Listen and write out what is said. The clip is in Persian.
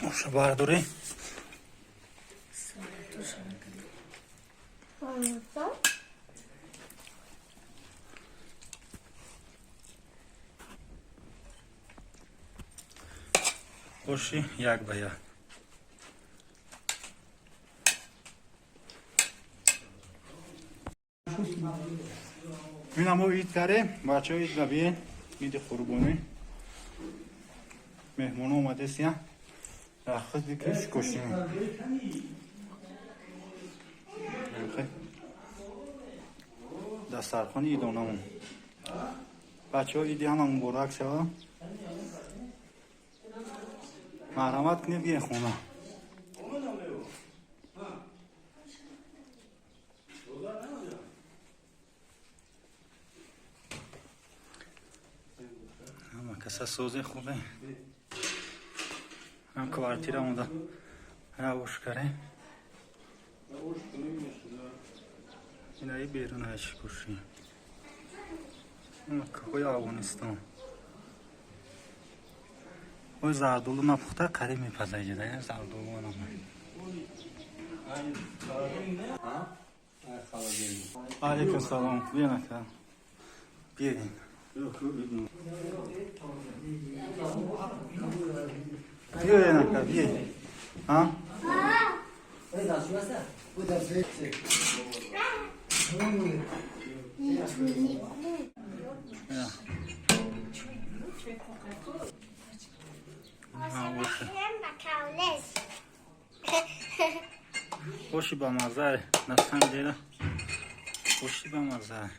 Muszę bardury. Boşu yak baya. این هم عید داره بچه ها عید بیاین عید قربانی مهمون اومده سیان رخص بکش کشیم دسترخوان عیدانمون بچه ها عیدی هم مبارک شد مرحمت کنید بیاین خونه کسا سوزه خوبه هم کوارتیر همونده روش کره این ای بیرون هشی کشی کوی آفغانستان او زردولو ما پخته قری میپزه جده زردولو منو علیکم سلام بیا نکن بیرین بیا نکن بیا ها خوشی با مزه نستم دیره خوشی با مزه